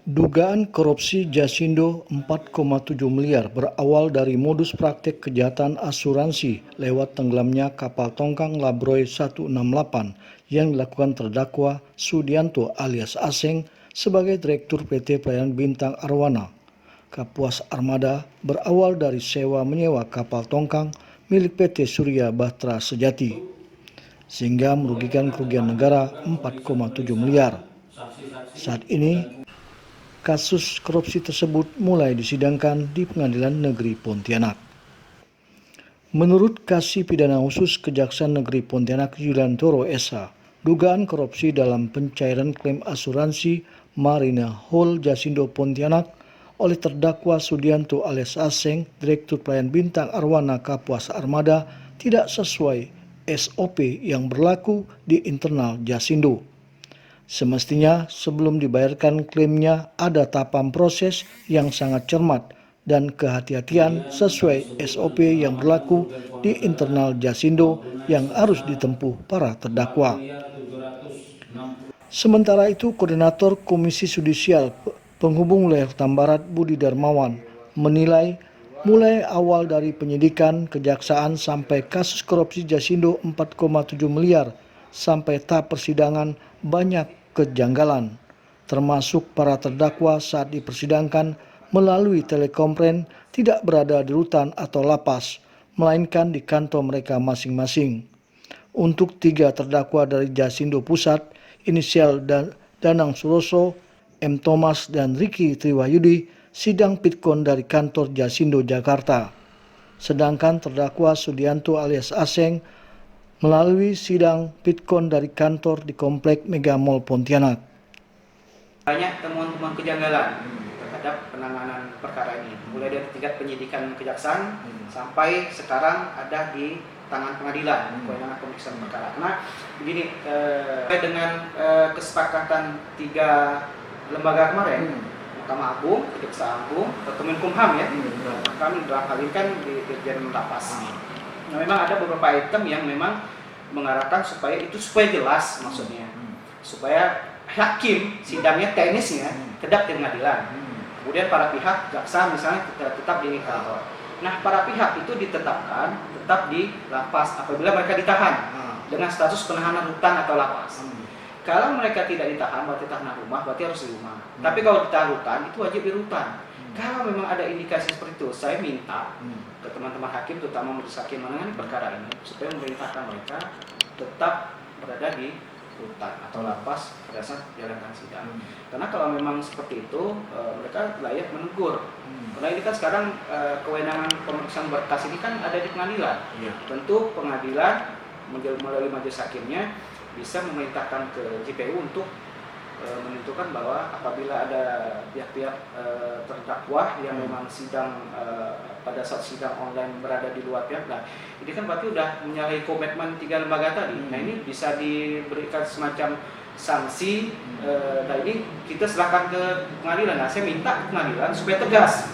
Dugaan korupsi Jasindo 4,7 miliar berawal dari modus praktek kejahatan asuransi lewat tenggelamnya kapal tongkang Labroe 168 yang dilakukan terdakwa Sudianto alias Aseng sebagai Direktur PT Pelayanan Bintang Arwana. Kapuas Armada berawal dari sewa menyewa kapal tongkang milik PT Surya Bahtera Sejati sehingga merugikan kerugian negara 4,7 miliar. Saat ini kasus korupsi tersebut mulai disidangkan di Pengadilan Negeri Pontianak. Menurut Kasih Pidana Khusus Kejaksaan Negeri Pontianak Yulantoro S.H., dugaan korupsi dalam pencairan klaim asuransi Marina Hull Jasindo Pontianak oleh terdakwa Sudianto alias Aseng, Direktur Pelayanan Bintang Arwana Kapuas Armada tidak sesuai SOP yang berlaku di internal Jasindo. Semestinya sebelum dibayarkan klaimnya ada tahapan proses yang sangat cermat dan kehati-hatian sesuai SOP yang berlaku di internal Jasindo yang harus ditempuh para terdakwa. Sementara itu, Koordinator Komisi Yudisial Penghubung Wilayah Barat Budi Darmawan menilai mulai awal dari penyidikan kejaksaan sampai kasus korupsi Jasindo 4,7 miliar sampai tahap persidangan banyak kejanggalan, termasuk para terdakwa saat dipersidangkan melalui telekonferensi tidak berada di rutan atau lapas, melainkan di kantor mereka masing-masing. Untuk 3 terdakwa dari Jasindo Pusat, inisial Danang Suroso, M. Thomas, dan Ricky Triwahyudi, sidang Pitkon dari kantor Jasindo Jakarta. Sedangkan terdakwa Sudianto alias Aseng melalui sidang Pitkon dari kantor di Komplek Mega Mall Pontianak. Banyak temuan-temuan kejanggalan terhadap penanganan perkara ini, mulai dari tingkat penyidikan kejaksaan sampai sekarang ada di tangan pengadilan kewenangan pemeriksaan perkara. Karena begini, dengan kesepakatan 3 lembaga kemarin, Mahkamah Agung, Kejaksaan Agung, Kemenkumham ya, kami dalam hal ini kan di Dirjen Lapas. Nah, memang ada beberapa item yang memang mengarahkan supaya jelas maksudnya, supaya hakim sidangnya teknisnya tetap di pengadilan. Kemudian para pihak jaksa misalnya tetap di kantor. Nah, para pihak itu ditetapkan tetap di lapas apabila mereka ditahan dengan status penahanan rutan atau lapas. Kalau mereka tidak ditahan, berarti tahanan rumah, berarti harus di rumah. Tapi kalau ditahan rutan, itu wajib di rutan. Kalau memang ada indikasi seperti itu, saya minta ke teman-teman hakim, terutama majelis hakim menangani perkara ini, supaya memerintahkan mereka tetap berada di rutan atau lapas pada saat menjalankan sidang. Karena kalau memang seperti itu, mereka layak menegur. Karena ini kan sekarang kewenangan pemeriksaan berkas ini kan ada di pengadilan. Tentu pengadilan melalui majelis hakimnya bisa memerintahkan ke JPU untuk menentukan bahwa apabila ada pihak-pihak terdakwa yang memang sidang pada saat sidang online berada di luar pihak, nah ini kan berarti udah menyalahi komitmen 3 lembaga tadi. Nah ini bisa diberikan semacam sanksi. Nah ini kita serahkan ke pengadilan. Nah saya minta ke pengadilan supaya tegas,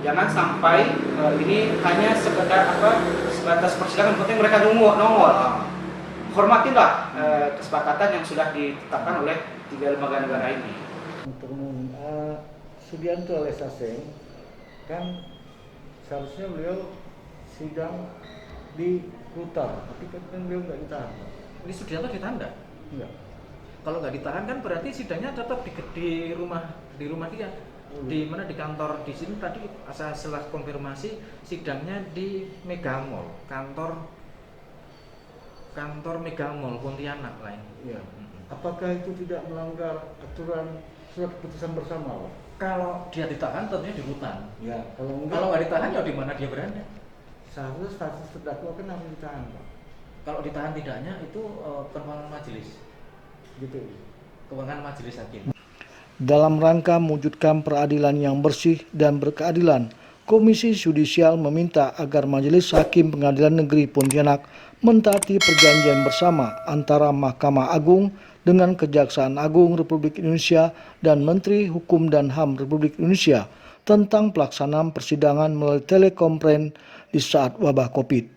jangan sampai ini hanya sebatas persidangan, penting mereka nongol. Hormatilah kesepakatan yang sudah ditetapkan oleh 3 lembaga negara ini. Untuk Sudianto alias Aseng kan seharusnya beliau sidang di rutan, tapi kan beliau nggak ditahan. Ini Sudianto ditahan nggak? Enggak. Kalau nggak ditahan kan berarti sidangnya tetap di rumah dia. Di mana, di kantor di sini tadi setelah konfirmasi sidangnya di Mega Mall, kantor Mega Mall Pontianak lain. Iya. Apakah itu tidak melanggar aturan surat keputusan bersama, Pak? Kalau dia ditahan tentunya di rutan. Ya, kalau nggak ditahan ya di mana dia berada. Seharusnya status terdakwa kan harus ditahan, Pak. Kalau ditahan tidaknya itu kewenangan majelis. Gitu. Kewenangan majelis hakim. Dalam rangka mewujudkan peradilan yang bersih dan berkeadilan, Komisi Yudisial meminta agar Majelis Hakim Pengadilan Negeri Pontianak mentaati perjanjian bersama antara Mahkamah Agung dengan Kejaksaan Agung Republik Indonesia dan Menteri Hukum dan HAM Republik Indonesia tentang pelaksanaan persidangan melalui telekonferensi di saat wabah COVID.